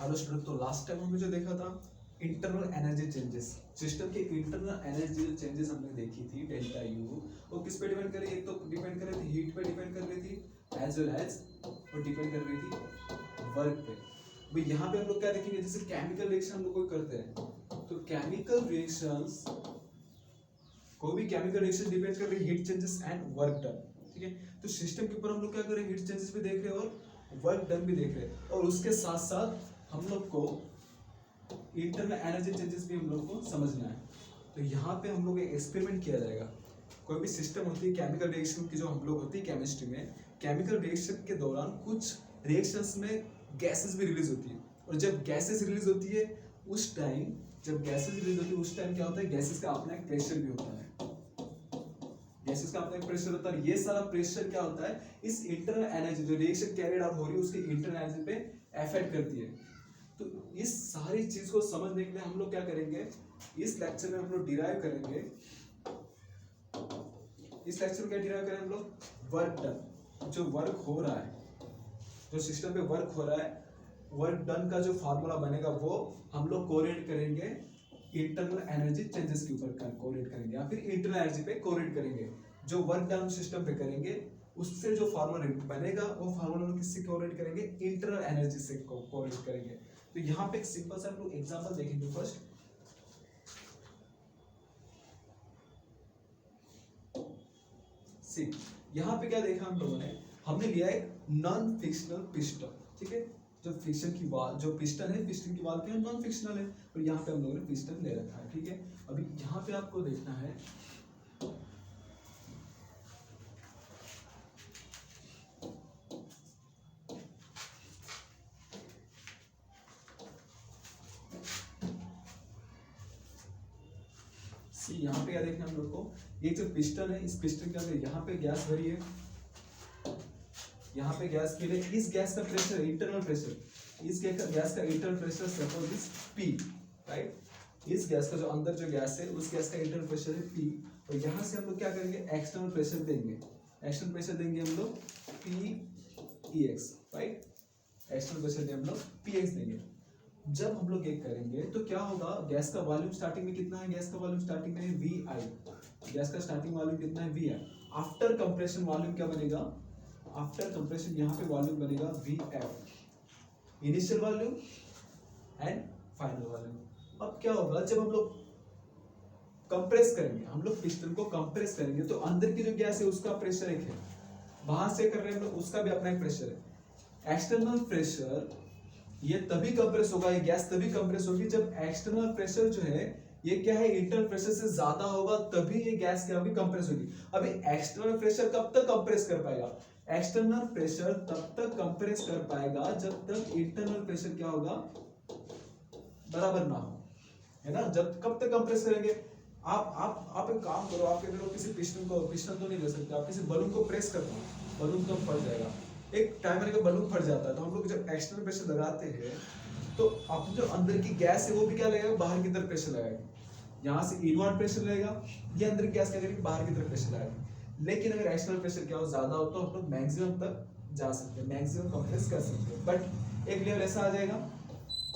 Hello student, तो last time हमने जो देखा था इंटरनल एनर्जी चेंजेस, सिस्टम के इंटरनल एनर्जी चेंजेस हमने देखी थी डेल्टा यू। वो किस पे डिपेंड कर रही है? एक तो डिपेंड कर रही थी हीट पे डिपेंड कर रही थी एज वेल एज वो डिपेंड कर रही थी वर्क पे। भाई यहाँ पे हम लोग क्या देखेंगे, जैसे केमिकल रिएक्शन हम लोग कोई करते हैं तो केमिकल रिएक्शंस, कोई भी केमिकल रिएक्शन डिपेंड कर रही है heat changes and work done. ठीक है, तो सिस्टम के ऊपर हम लोग क्या कर रहे हैं, हीट चेंजेस भी देख रहे हैं और वर्क डन भी देख रहे हैं, और उसके साथ साथ हम लोग को इंटरनल एनर्जी चेंजेस भी हम लोग को समझना है। तो यहाँ पे हम लोग एक एक्सपेरिमेंट किया जाएगा। कोई भी सिस्टम होती है केमिकल रिएक्शन की, जो हम लोग होती है केमिस्ट्री में, केमिकल रिएक्शन के दौरान कुछ रिएक्शंस में गैसेस भी रिलीज होती है, और जब गैसेस रिलीज होती है उस टाइम, जब गैसेस रिलीज होती है उस टाइम क्या होता है, गैसेस का अपना एक प्रेशर भी होता है। गैसेस का अपना एक प्रेशर होता है, ये सारा प्रेशर क्या होता है, इस इंटरनल एनर्जी जो रिएक्शन कैरिड आउट हो रही है उसकी इंटरनल एनर्जी पे इफेक्ट करती है। तो इस सारी चीज को समझने के लिए हम लोग क्या करेंगे, इस लेक्चर में हम लोग डिराइव करेंगे, इस लेक्चर में क्या डिराइव करेंगे हम लोग, वर्क डन। जो वर्क हो रहा है, जो सिस्टम पे वर्क हो रहा है, वर्क डन का जो फार्मूला बनेगा वो हम लोग कोरिलेट करेंगे इंटरनल एनर्जी चेंजेस के ऊपर कोरिलेट करेंगे, या फिर इंटरनल एनर्जी पे कोरिलेट करेंगे। जो वर्क डन सिस्टम पे करेंगे उससे जो फार्मूला बनेगा वो फार्मूला हम किससे कोरिलेट करेंगे, इंटरनल एनर्जी से कोरिलेट करेंगे। तो यहाँ पे एक सिंपल सा हम लोग एग्जांपल देखेंगे फर्स्ट। सी, यहाँ पे क्या देखा हम लोगों ने, हमने लिया एक नॉन फिक्शनल पिस्टन। ठीक है, जो फिक्शन की वाल, जो पिस्टन है, पिस्टन की वाल क्या है, नॉन फिक्शनल है, और यहाँ पे हम लोगों ने पिस्टन ले रखा है। ठीक है, अभी यहाँ पे आपको देखना है, सी यहाँ पे क्या देखना है हम लोग को, ये जो पिस्टन है, इस पिस्टन के अंदर यहाँ पे गैस भरी है, यहाँ पे गैस फिल है, इस गैस का प्रेशर, इंटरनल प्रेशर, इस गैस का internal pressure suppose is P, right. इस गैस का जो अंदर जो गैस है उस गैस का इंटरनल प्रेशर है P, और यहाँ से हम लोग क्या करेंगे, एक्सटर्नल प्रेशर देंगे, एक्सटर्नल प्रेशर देंगे हम लोग PEX, राइट। एक्सटर्नल प्रेशर देंगे हम लोग PX देंगे। जब हम लोग ये करेंगे तो क्या होगा, गैस का वॉल्यूम स्टार्टिंग में कितना है, गैस का वॉल्यूम स्टार्टिंग में है VI, गैस का स्टार्टिंग वॉल्यूम कितना है VI। आफ्टर कंप्रेशन वॉल्यूम क्या बनेगा, आफ्टर कंप्रेशन यहाँ पे वॉल्यूम बनेगा VF, initial volume and final volume. अब क्या होगा, जब हम लोग कंप्रेस करेंगे, हम लोग पिस्टन को कंप्रेस करेंगे तो अंदर की जो गैस है उसका प्रेशर एक है, बाहर से कर रहे हैं हम लोग उसका भी अपना एक प्रेशर है। एक्सटर्नल प्रेशर ये तभी कंप्रेस होगा, ये गैस तभी कंप्रेस होगी जब एक्सटर्नल प्रेशर जो है ये क्या है, इंटरनल प्रेशर से ज्यादा होगा, तभी ये गैस क्या होगी, कंप्रेस होगी। अभी एक्सटर्नल प्रेशर कब तक कंप्रेस कर पाएगा, एक्सटर्नल प्रेशर तब तक कंप्रेस कर पाएगा जब तक इंटरनल प्रेशर क्या होगा, बराबर ना हो, है ना। जब कब तक कंप्रेस करेंगे, आप एक काम करो, आप अगर किसी पिस्टन को, पिस्टन तो नहीं ले सकते आप, किसी बलून को प्रेस करते हो, बलून तो फट जाएगा, एक टाइमर का बलून फट जाता है, तो हम लोग जब एक्सटर्नल प्रेशर लगाते हैं तो अपनी जो अंदर की गैस है वो भी क्या लगेगा, बाहर की तरफ प्रेशर लगाएगी, यहाँ से इनवर्ड प्रेशर लगेगा, ये अंदर की गैस क्या करेगी, बाहर की तरफ प्रेशर लगाएगी। लेकिन अगर एक्सटर्नल प्रेशर क्या हो, ज्यादा हो तो हम लोग मैक्सिमम तक जा सकते हैं, मैक्सिमम कंप्रेस कर सकते हैं। बट एक लेवल ऐसा आ जाएगा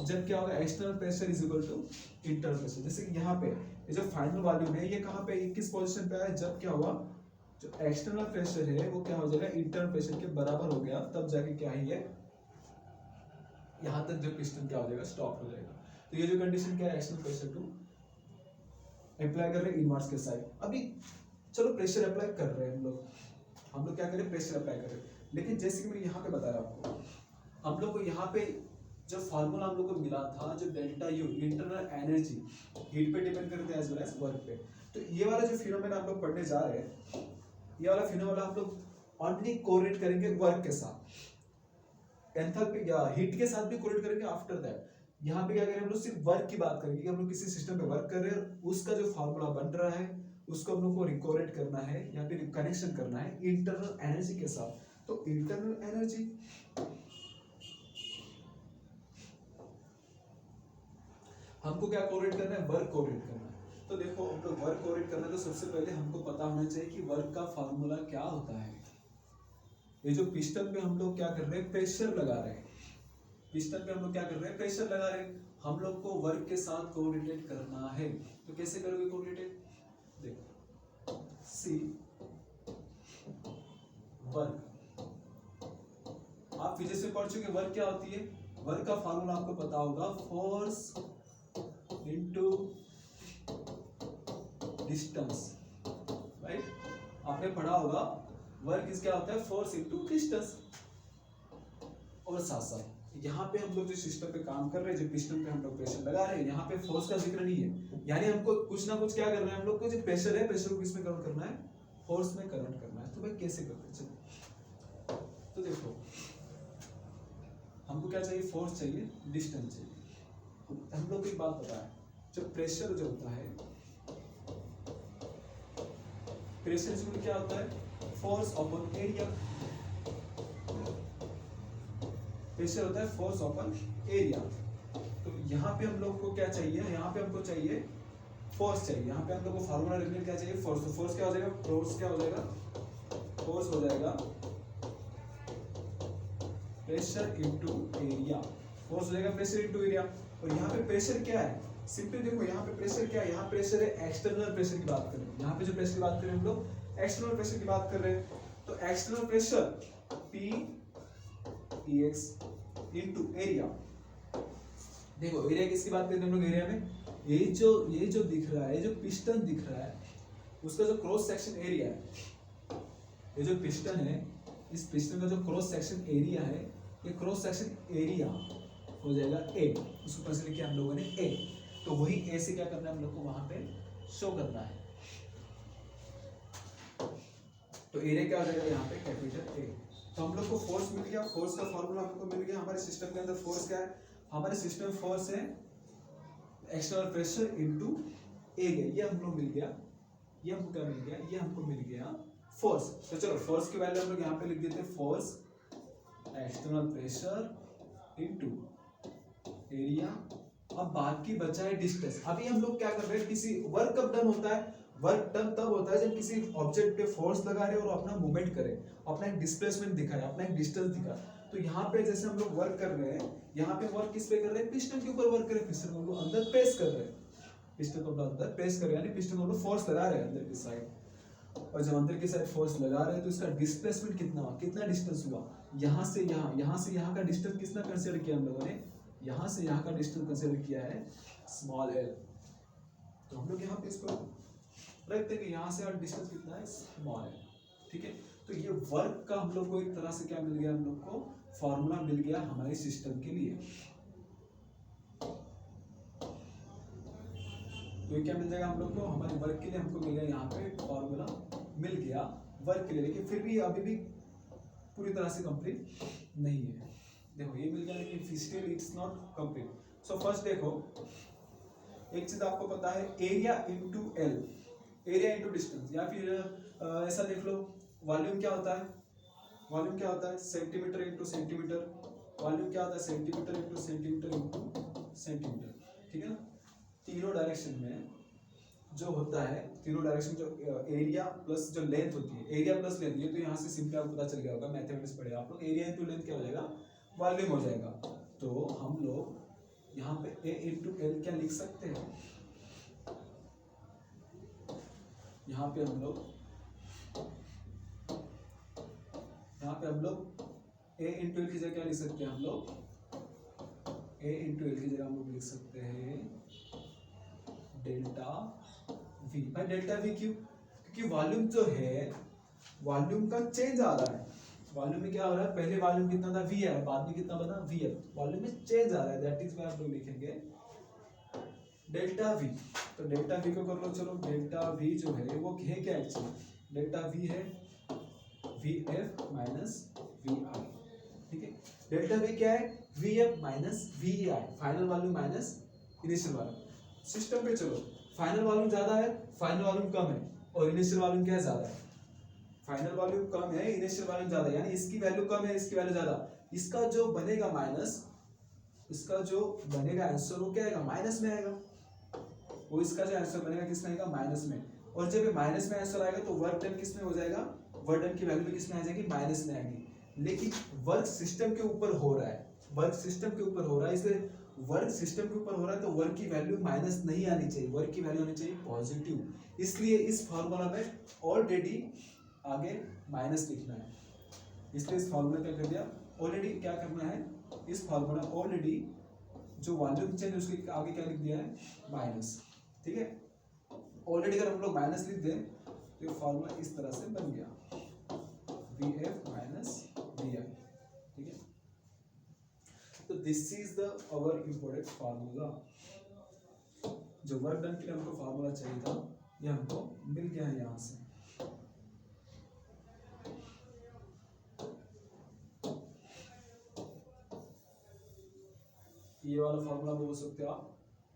जब क्या होगा, external pressure is equal to internal pressure. जैसे कि यहाँ पे ये जो फाइनल वॉल्यूम है ये कहाँ पे, किस पोजीशन पे है, जब क्या हुआ, जो एक्सटर्नल प्रेशर है वो क्या हो जाएगा, इंटरनल प्रेशर के बराबर हो गया, तब जाके क्या है, ये यहाँ तक जो पिस्टन क्या हो जाएगा, स्टॉप हो जाएगा। तो ये जो कंडीशन क्या है, एक्सटर्नल प्रेशर टू अप्लाई कर रहे हैं इनवर्स के साइड। अभी चलो प्रेशर अप्लाई कर रहे हैं हम लोग क्या करें, प्रेशर अप्लाई कर रहे हैं, लेकिन जैसे कि मैंने यहाँ पे बताया आपको, हम लोग को यहाँ पे जो फार्मूला हम लोग को मिला था, जो delta U, internal energy, heat पे डिपेंड करते हैं एज वेल एज वर्क पे। तो ये वाला जो फिनोमेना आप लोग पढ़ने जा रहे हैं, ये वाला फिनोमेना आप लोग ओनली कोरिलेट करेंगे वर्क के साथ, एंथैल्पी या हीट के साथ भी कोरिलेट करेंगे। आफ्टर दैट यहाँ पे क्या करेंगे, हम लोग सिर्फ वर्क की बात करेंगे कि हम लोग किसी सिस्टम पे वर्क कर रहे हैं, उसका जो फार्मूला बन रहा है उसको हम लोग को रिकोरेट करना है या फिर कनेक्शन करना है इंटरनल एनर्जी के साथ। तो इंटरनल एनर्जी, हमको क्या कोरिलेट करना है, वर्क कोरिलेट करना है। तो देखो हम लोग वर्क कोरिलेट करना है तो सबसे पहले हमको पता होना चाहिए कि वर्क का फार्मूला क्या होता है। ये जो पिस्टन पे हम लोग क्या कर रहे हैं, प्रेशर लगा रहे हैं, पिस्टन पे हम लोग क्या कर रहे हैं, प्रेशर लगा रहे हैं, हम लोग को वर्क के साथ कोऑर्डिनेट करना है। तो कैसे करोगे कोऑर्डिनेट, देखो सी वर्क, आप फिजिक्स में पढ़ चुके, वर्क क्या होती है, वर्क का फार्मूला आपको पता होगा, फोर्स इनटू डिस्टेंस, राइट, आपने पढ़ा होगा वर्क इज क्या होता है, फोर्स इनटू डिस्टेंस। और साथ साथ यहाँ पे हम लोग जो सिस्टम पे काम कर रहे हैं, जो पिस्टन पे हम लोग प्रेशर लगा रहे हैं, यहाँ पे फोर्स का जिक्र नहीं है, यानी हमको कुछ ना कुछ क्या करना है, हम लोग को जो प्रेशर है, प्रेशर को किसमें कन्वर्ट करना है, फोर्स में कन्वर्ट करना है। तो भाई कैसे करते हैं, चलो तो देखो हमको क्या चाहिए, फोर्स चाहिए, डिस्टेंस चाहिए। हम लोग को एक बात पता है, जो प्रेशर जो होता है, प्रेशर इक्वल क्या होता है, फोर्स अपॉन एरिया। प्रेशर होता है फोर्स अपॉन एरिया। तो यहाँ पे हम लोग को क्या चाहिए, यहाँ पे हमको चाहिए फोर्स चाहिए, यहाँ पे हम लोग को फार्मूला लिखने क्या चाहिए, फोर्स। तो फोर्स क्या हो जाएगा, फोर्स क्या हो जाएगा, फोर्स हो जाएगा प्रेशर इनटू एरिया, फोर्स हो जाएगा प्रेशर इनटू एरिया। और यहाँ पे प्रेशर क्या है, सिंपली देखो यहाँ पे प्रेशर क्या है, यहाँ प्रेशर है एक्सटर्नल प्रेशर की बात कर रहे हैं, यहाँ पे जो प्रेशर की बात कर रहे हैं हम लोग एक्सटर्नल प्रेशर की बात कर रहे हैं। तो external pressure P Ex into area, देखो एरिया किसकी बात कर रहे हैं हम लोग, एरिया में ये जो दिख रहा है, ये जो पिस्टन दिख रहा है, उसका जो क्रॉस सेक्शन एरिया है, ये जो पिस्टन है, इस पिस्टन का जो क्रॉस सेक्शन एरिया है, ये क्रॉस सेक्शन एरिया हो जाएगा ए, उसको कंसीडर किया हम लोगों ने ए। तो वही ए से क्या करना है, हम लोग को वहां पे शो करना है। तो एरिया क्या हो जाएगा यहाँ पे, कैपिटल ए। तो हम लोग को फोर्स मिल गया, फोर्स का फॉर्मूला हम लोग को मिल गया। हमारे सिस्टम के अंदर फोर्स क्या है, हमारे सिस्टम में फोर्स है एक्सटर्नल प्रेशर इनटू एरिया, ये हम लोग मिल गया, ये हमको क्या मिल गया, ये हमको मिल गया फोर्स। तो चलो फोर्स की वैल्यू हम लोग यहाँ पे लिख देते हैं, force external pressure into area. अब बाकी बचा है डिस्टेंस। अभी हम लोग क्या कर रहे हैं, किसी वर्क कब डन होता है, वर्क डन तब होता है जब किसी ऑब्जेक्ट पे फोर्स लगा रहे और अपना मूवमेंट करे, अपना एक डिस्प्लेसमेंट दिखाए, अपना एक डिस्टेंस दिखाए। तो यहाँ पे जैसे हम लोग वर्क कर रहे हैं, यहाँ पे वर्क किस पे कर रहे हैं, पिस्टन के ऊपर वर्क कर रहे हैं, पिस्टन को हम लोग अंदर प्रेस कर रहे हैं, पिस्टन को अंदर प्रेस कर रहे हैं, यानी पिस्टन को हम लोग फोर्स लगा रहे हैं अंदर की साइड। और जब अंदर की साइड फोर्स लगा रहे हैं तो इसका डिस्प्लेसमेंट कितना हुआ, कितना डिस्टेंस हुआ, यहाँ से यहाँ, यहाँ से यहाँ का डिस्टेंस कितना कंसीडर किया हम लोगों ने, यहाँ से यहाँ का डिस्टेंस कंसीडर किया है स्मॉल एल। तो हम लोग यहाँ पे इसको रखते हैं कि यहाँ से डिस्टेंस कितना है, स्मॉल एल, ठीक है। तो ये वर्क का हम लोग को एक तरह से क्या मिल गया, हम लोग को फॉर्मूला मिल गया हमारे सिस्टम के लिए। तो ये क्या मिल जाएगा हम लोग को, हमारे वर्क के लिए हमको मिल गया, यहाँ पे फॉर्मूला मिल गया वर्क के लिए। लेकिन फिर भी अभी भी पूरी तरह से कंप्लीट नहीं है। देखो ये मिल गया, लेकिन still it's not complete. So first देखो, एक चीज आपको पता है, area into L, area into distance, या फिर ऐसा देख लो, वॉल्यूम क्या होता है, वॉल्यूम क्या होता है, सेंटीमीटर इनटू सेंटीमीटर, वॉल्यूम क्या होता है, centimetre into centimetre into centimetre, ठीक है ना। तीनों डायरेक्शन में जो होता है, तीनों डायरेक्शन जो एरिया प्लस जो लेंथ होती है, एरिया प्लस लेंथ, ये तो यहाँ से सिंपली आपको पता चल गया होगा, मैथमेटिक्स पढ़े आप लोग, एरिया इनटू लेंथ क्या हो जाएगा, वॉल्यूम हो जाएगा। तो हम लोग यहाँ पे ए इनटू एल क्या लिख सकते हैं, यहाँ पे हम लोग ए इंटू एल की जगह क्या लिख सकते हैं, हम लोग ए इंटू एल की जगह हम लोग लिख सकते हैं डेल्टा वी। भाई डेल्टा वी क्यों, क्योंकि वॉल्यूम जो है, वॉल्यूम का चेंज आ रहा है, वॉल्यूम में क्या हो रहा है, पहले वॉल्यूम कितना था वी है, बाद में कितना बना वी है, वॉल्यूम में चेंज आ रहा है, दैट इज व्हाई हम लोग लिखेंगे डेल्टा वी। तो डेल्टा वी को कर लो, चलो डेल्टा वी जो है वो है क्या एक्चुअली, डेल्टा वी है V F minus V I, ठीक है। डेल्टा वी क्या है, V F minus V I, final volume minus initial volume. System पे चलो, फाइनल वॉल्यूम ज्यादा है, फाइनल वॉल्यूम कम है, और इनिशियल वॉल्यूम क्या है, ज्यादा है। फाइनल वॉल्यूम कम है, इनिशियल वॉल्यूम ज्यादा है, यानी इसकी वैल्यू कम है, इसकी वैल्यू ज्यादा। इसका जो बनेगा माइनस, इसका जो बनेगा आंसर वो क्या आएगा, माइनस में आएगा, वो इसका जो आंसर बनेगा किस में आएगा, माइनस में। और जब ये माइनस में आंसर आएगा तो वर्क डन किस में हो जाएगा, वर्क डन की वैल्यू किस में आ जाएगी, माइनस में आएगी। लेकिन वर्क सिस्टम के ऊपर हो रहा है, वर्क सिस्टम के ऊपर हो रहा है, इसलिए वर्क सिस्टम के ऊपर हो रहा है तो वर्क की वैल्यू माइनस नहीं आनी चाहिए, वर्क की वैल्यू आनी चाहिए पॉजिटिव। इसलिए इस फॉर्मूला में ऑलरेडी आगे माइनस लिखना है, इसलिए इस फॉर्मूला क्या कर दिया, ऑलरेडी क्या करना है, इस फॉर्मूला ऑलरेडी जो वॉल्यूम चेंज उसके आगे क्या लिख दिया है, माइनस। ठीक है, ऑलरेडी अगर हम लोग माइनस लिख दें तो ये फॉर्मूला इस तरह से बन गया, VF माइनस VI। ठीक है, तो this is the our important formula. जो वर्क डन के लिए हमको फार्मूला चाहिए था ये हमको मिल गया है यहाँ से। ये वाला फार्मूला बोल सकते हो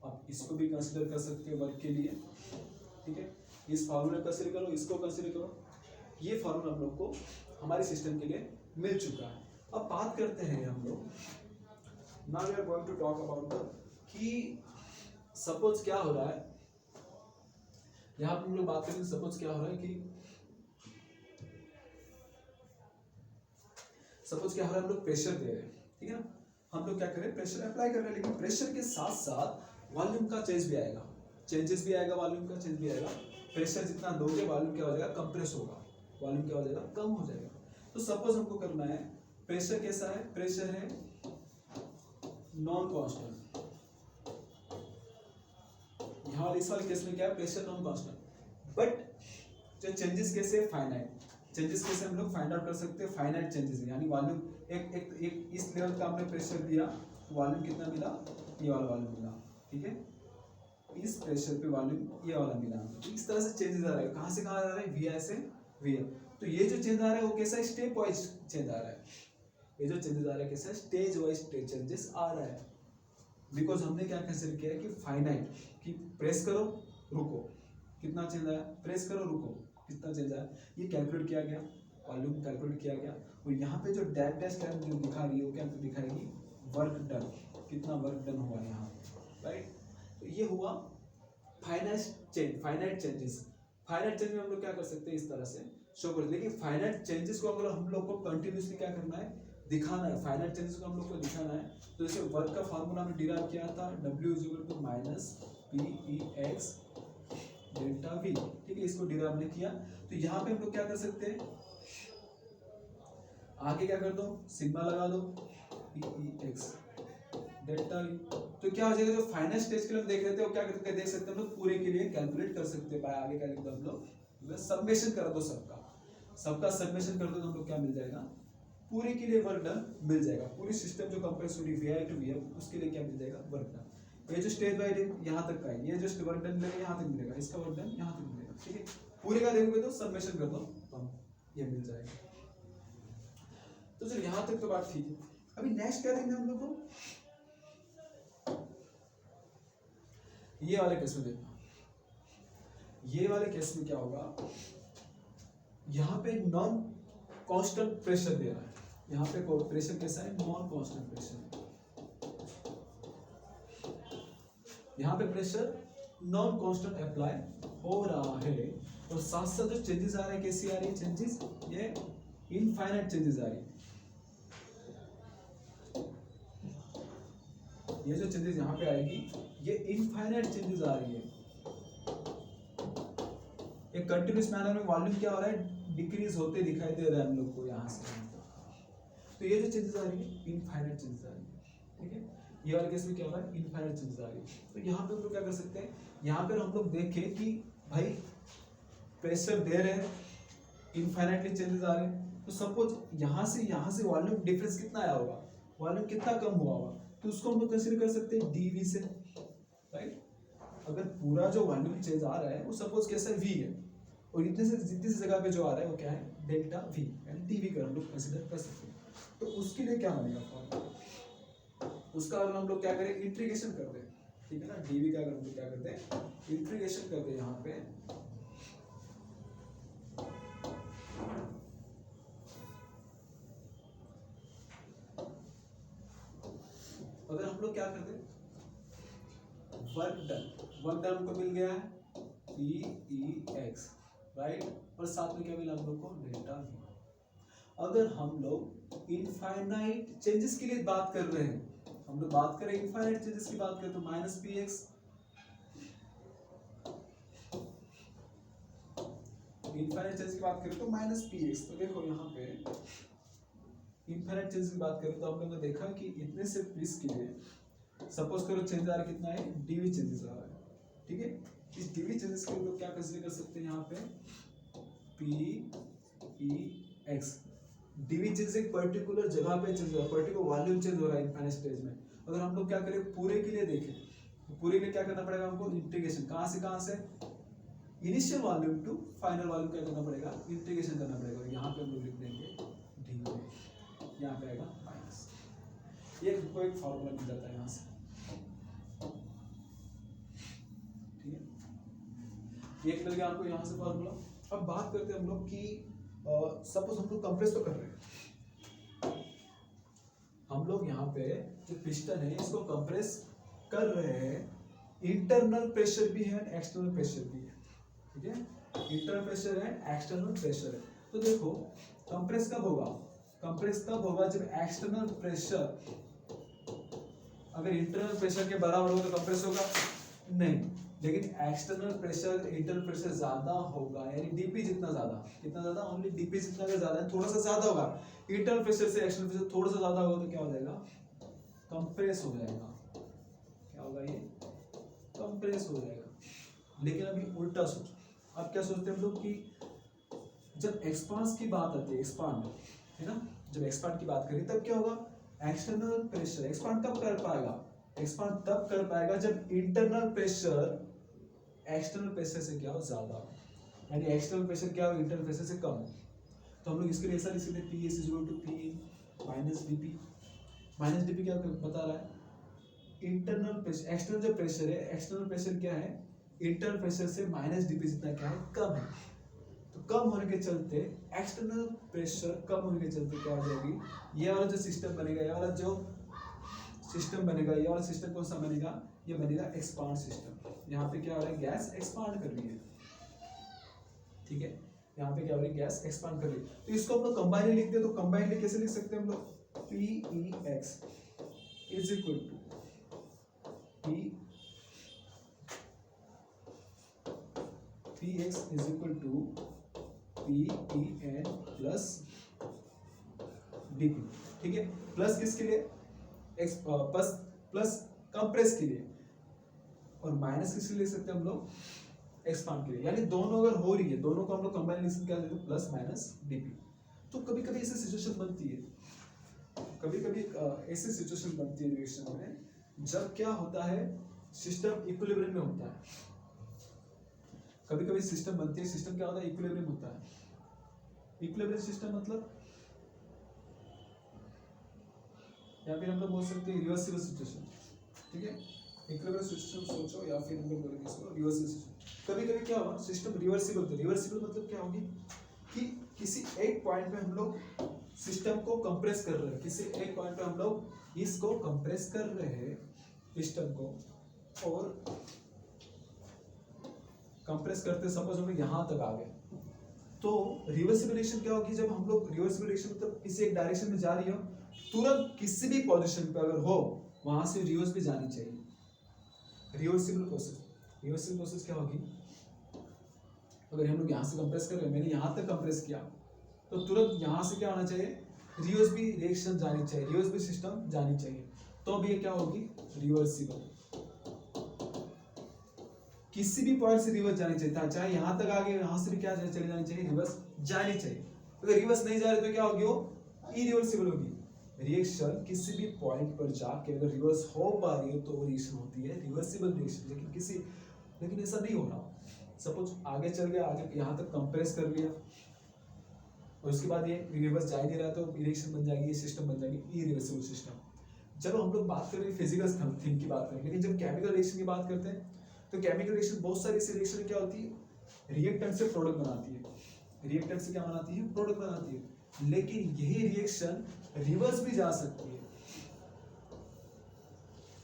आप इसको भी कंसीडर कर सकते हो वर्क के लिए। ठीक है, इस फार्मूला को कंसीडर करो, इसको कंसीडर करो, ये फार्मूला हम लोग को हमारे सिस्टम के लिए मिल चुका है। अब बात करते हैं हम लोग, now we are going to talk about the कि सपोज क्या हो रहा है, यहाँ पर हम लोग बात करेंगे सपोज क्या हो रहा है कि सपोज क्या हो रहा है, हम लोग प्रेशर दे रहे हैं। ठीक है ना, हम लोग क्या करें, प्रेशर अप्लाई कर रहे हैं, लेकिन प्रेशर के साथ साथ वॉल्यूम का चेंज भी आएगा, चेंजेस भी आएगा, वॉल्यूम का चेंज भी आएगा। प्रेशर जितना दोगे वॉल्यूम क्या हो जाएगा, कंप्रेस होगा, वॉल्यूम क्या हो जाएगा, कम हो जाएगा। तो सपोज हमको करना है, प्रेशर कैसा है, प्रेशर है नॉन कांस्टेंट। यहाँ इस वाले केस में क्या है, प्रेशर नॉन कांस्टेंट, बट जो चेंजेस कैसे, फाइनाइट चेंजेस कैसे हम लोग फाइंड आउट कर सकते हैं, फाइनाइट चेंजेस, यानी वॉल्यूम एक एक एक इस लेवल का हमने प्रेशर दिया, वॉल्यूम कितना मिला, ये वाला वॉल्यूम मिला। ठीक है, इस प्रेशर पे वॉल्यूम ये वाला मिला। इस तरह से चेंजेस आ रहा है, कहाँ से कहाँ आ रहा है, VI से VF। तो ये जो चेंज आ रहा है वो कैसा है, स्टेप वाइज चेंज आ रहा है। ये जो चेंजेस आ रहा है कैसा है, स्टेज वाइज चेंजेस आ रहा है। बिकॉज हमने क्या कंसिडर किया है कि फाइनाइट, कि प्रेस करो रुको, कितना चेंज आया, प्रेस करो रुको, कितना चेंज आया, ये कैलकुलेट किया गया, वॉल्यूम कैलकुलेट किया गया। और यहाँ पे जो डैश टाइम जो दिखा रही है वो क्या दिखाएगी, वर्क डन, कितना वर्क डन हुआ यहाँ, राइट। तो ये हुआ फाइनाइट चेंजेस। फाइनाइट चेंज में हम लोग क्या कर सकते हैं, इस तरह से शो कर, लेकिन फाइनाइट चेंजेस को अगर हम लोग को कंटिन्यूसली क्या करना है, दिखाना है, फाइनाइट चेंजेस को हम लोग को दिखाना है। तो जैसे वर्क का फार्मूला हमने डिराइव किया था, W = -PEX डेल्टा V। ठीक है, इसको डिराइव हमने किया। तो यहाँ पे हम लोग क्या कर सकते हैं, आगे क्या कर दो, सिग्मा लगा दो, PEX डेल्टा V। तो क्या हो जाएगा, जो फाइनल स्टेज के लिए हम देख रहे थे वो क्या करके देख सकते हैं हम लोग, पूरे के लिए कैलकुलेट कर सकते हैं। आगे क्या लिख दो हम लोग, सबमेशन कर दो, सबका सबमेशन कर दो तो हम लोग क्या मिल जाएगा, पूरे के लिए वर्क डन मिल जाएगा। पूरी सिस्टम जो कंप्रेस हो रही VI to VF उसके लिए क्या मिल जाएगा, वर्क डन। ये जो स्टेज वाइज यहाँ तक का है, ये जो वर्क डन मिलेगा यहाँ तक मिलेगा, इसका वर्क डन यहाँ तक मिलेगा। ठीक है, पूरे का देखोगे तो सबमेशन कर दो तो ये मिल जाएगा। तो चलो यहाँ तक तो बात ठीक है। अभी नेक्स्ट क्या देंगे हम लोग को, ये वाले केस में देखना, ये वाले केस में क्या होगा, यहाँ पे नॉन कांस्टेंट प्रेशर दे रहा है, यहाँ पे प्रेशर कैसा है, नॉन कांस्टेंट प्रेशर। यहाँ पे प्रेशर नॉन कांस्टेंट अप्लाई हो रहा है, और साथ साथ जो चेंजेस आ रहे हैं कैसी आ रही है, चेंजेस ये इनफाइनाइट चेंजेस आ रही है। ये जो चेंजेस यहाँ पे आएगी ये इनफाइनाइट चेंजेस आ रही है। एक कंटिन्यूस मैनर में वॉल्यूम क्या हो रहा है, डिक्रीज होते दिखाई दे रहा है हम लोग को यहाँ से। तो ये जो चेंजेस आ रही है इनफाइनाइट चेंजेस आ रही है। ठीक है, ये वाले केस में क्या हो रहा है, इनफाइनाइट चेंजेस आ रही है। तो यहाँ पे हम लोग क्या कर सकते हैं, यहाँ पर हम लोग देखें कि भाई प्रेशर दे रहे हैं, इनफाइनाइटली चेंजेस आ रहे हैं। तो सपोज यहाँ से वॉल्यूम डिफरेंस कितना आया होगा, वॉल्यूम कितना कम हुआ होगा, तो उसको हम लोग कंसीडर कर सकते हैं dV से, राइट। अगर पूरा जो वॉल्यूम चेंज आ रहा है वो सपोज कैसा V है, और जितनी सी जगह पे जो आ रहा है वो क्या है, डेल्टा V, यानी dV का हम लोग कंसीडर कर सकते हैं। तो उसके लिए क्या बनेगा फॉर्मूला, उसका अगर हम लोग क्या करें, इंटीग्रेशन कर दें। ठीक है ना, dV का अगर हम लोग क्या करते हैं, इंटीग्रेशन कर दें यहाँ पे, अगर हम लोग क्या करते हैं, वर्क डन हमको मिल गया है PEX, राइट, और साथ में क्या मिला हम लोग को, डेल्टा V। अगर हम लोग इनफाइनाइट चेंजेस के लिए बात कर रहे हैं, हम लोग बात करें इनफाइनाइट चेंजेस की बात करें तो minus P x, infinite changes की बात करें तो माइनस पी एक्स। तो देखो यहाँ पे इनफाइनाइट चेंजेस की बात करें तो हम लोगों ने देखा कि इतने से पीस के लिए सपोज करो चेंज आ रहा है कितना है, डीवी चेंजेस आ रहा है, ठीक है। इस डीवी चेंजेस के लोग क्या कंसीडर कर सकते हैं यहाँ पे P E X. DV change एक पर्टिकुलर जगह पे चेंज हो रहा है, पर्टिकुलर वॉल्यूम चेंज हो रहा है इनफाइनाइट स्टेज में। अगर हम लोग क्या करें पूरे के लिए देखें तो पूरे के लिए क्या करना पड़ेगा हमको, इंटीग्रेशन कहाँ से initial volume to final volume क्या करना पड़ेगा, इंटीग्रेशन करना पड़ेगा। और यहाँ पे हम लोग लिख देंगे डी, यहाँ पे आएगा माइनस, ये हमको एक फॉर्मूला मिल जाता है यहाँ से, ठीक है। ये मिल गया आपको यहाँ से फॉर्मूला। अब बात करते हैं हम लोग कि सपोज हम लोग कंप्रेस तो कर रहे हैं, हम लोग यहाँ पे जो पिस्टन है इसको कंप्रेस कर रहे हैं, इंटरनल प्रेशर भी है एक्सटर्नल प्रेशर भी है, ठीक है। इंटरनल प्रेशर है एक्सटर्नल प्रेशर है। तो देखो कंप्रेस कब होगा, कंप्रेस तब होगा जब एक्सटर्नल प्रेशर अगर इंटरनल प्रेशर के बराबर होगा तो कंप्रेस होगा नहीं, लेकिन एक्सटर्नल प्रेशर इंटरनल प्रेशर ज्यादा होगा, यानी डीपी जितना ज्यादा, कितना ज्यादा, ओनली डीपी जितना अगर ज्यादा है, थोड़ा सा ज्यादा होगा इंटरनल प्रेशर से एक्सटर्नल प्रेशर थोड़ा सा ज्यादा होगा तो क्या हो जाएगा, कंप्रेस हो जाएगा। क्या होगा ये, कंप्रेस हो जाएगा। लेकिन अभी उल्टा सोचो, अब क्या सोचते हैं हम लोग कि जब एक्सपांस की बात आती है, एक्सपांड है ना, जब एक्सपांड की बात करें तब क्या होगा, एक्सटर्नल प्रेशर एक्सपांड कब कर पाएगा, एक्सपांड तब कर पाएगा जब इंटरनल प्रेशर एक्सटर्नल प्रेशर से क्या हो ज्यादा, यानी एक्सटर्नल प्रेशर क्या हो इंटरनल प्रेशर से कम। तो हम लोग इसके लिए ऐसा लिख सकते हैं P S equal to P minus DP. Minus DP क्या बता रहा है, इंटरनल प्रेशर, एक्सटर्नल जो प्रेशर है, एक्सटर्नल प्रेशर क्या है इंटरनल प्रेशर से माइनस डीपी जितना क्या है कम है। तो कम होने के चलते एक्सटर्नल प्रेशर कम होने के चलते क्या हो जाएगी, ये वाला जो सिस्टम बनेगा, ये वाला जो सिस्टम बनेगा, ये वाला सिस्टम कौन सा बनेगा, ये बनेगा एक्सपांड सिस्टम। यहाँ पे क्या हो रहा है, गैस एक्सपांड कर रही है, ठीक है। यहाँ पे क्या हो रही है, गैस एक्सपांड कर रही है। तो इसको हम लोग कंबाइन लिखते हैं, तो कंबाइन कैसे लिख सकते हैं हम लोग, P E X is equal to P X is equal to P E N plus DP, ठीक है। प्लस किसके लिए, एक्स प्लस प्लस कंप्रेस के लिए, और माइनस किसके लिए लिख सकते हैं हम लोग, एक्सपांड के लिए। यानी दोनों अगर हो रही है, दोनों को हम लोग कंबाइन लिख सकते क्या लिखते हैं, प्लस माइनस डीपी। तो कभी कभी ऐसी सिचुएशन बनती है, कभी कभी ऐसी सिचुएशन बनती है रिएक्शन में जब क्या होता है, सिस्टम इक्विलिब्रियम में होता है। कभी कभी सिस्टम बनती है, सिस्टम क्या होता है, इक्विलिब्रियम होता है। इक्विलिब्रियम सिस्टम मतलब या फिर हम लोग बोल सकते हैं रिवर्सिबल सिचुएशन, ठीक है। इक्विलिब्रियम सिस्टम सोचो, या फिर हम लोग बोलेंगे इसको रिवर्सिबल सिस्टम। कभी कभी क्या होगा, सिस्टम रिवर्सिबल होता है। रिवर्सिबल मतलब क्या होगी कि किसी एक पॉइंट पे हम लोग सिस्टम को कंप्रेस कर रहे हैं, किसी एक पॉइंट पे हम लोग इसको कंप्रेस कर रहे हैं सिस्टम को, और कंप्रेस करते सपोज हम लोग यहाँ तक आ गए, तो रिवर्सिबल रिएक्शन क्या होगी, जब हम लोग रिवर्सिबल रिएक्शन मतलब किसी एक डायरेक्शन में जा रही हो, तुरंत किसी भी पोजीशन पे अगर हो वहां से रिवर्स भी जानी चाहिए। रिवर्सिबल प्रोसेस, रिवर्सिबल प्रोसेस क्या होगी, अगर हम लोग यहाँ से कंप्रेस कर रहे हैं, मैंने यहाँ तक कंप्रेस किया, तो तुरंत यहाँ से क्या होना चाहिए, रिवर्स भी रिएक्शन जानी चाहिए, रिवर्स भी सिस्टम जानी चाहिए, तो अब ये क्या होगी, रिवर्सिबल। किसी भी पॉइंट से रिवर्स जानी चाहिए, चाहे यहाँ तक आ गए, यहाँ से भी क्या चली जानी चाहिए, रिवर्स जानी चाहिए। अगर रिवर्स नहीं जा रहे तो क्या होगी, वो इरिवर्सिबल होगी। रिएक्शन किसी भी पॉइंट पर जाके अगर रिवर्स हो पा रही है तो वो रिएक्शन होती है रिवर्सिबल रिएक्शन। लेकिन ऐसा नहीं हो रहा। सपोज आगे चल गया, आगे यहाँ तक कंप्रेस कर लिया, और उसके बाद ये रिवर्स जा नहीं रहा, तो रिएक्शन बन जाएगी, ये सिस्टम बन जाएगी इरिवर्सिबल सिस्टम। चलो हम लोग बात कर रहे हैं फिजिकल थिंग की बात करें, लेकिन जब केमिकल रिएक्शन की बात करते हैं तो केमिकल रिएक्शन बहुत सारी ऐसी रिएक्शन क्या होती है, रिएक्टेंट से प्रोडक्ट बनाती है। रिएक्टेंट से क्या बनाती है, प्रोडक्ट बनाती है। लेकिन यही रिएक्शन रिवर्स भी जा सकती है,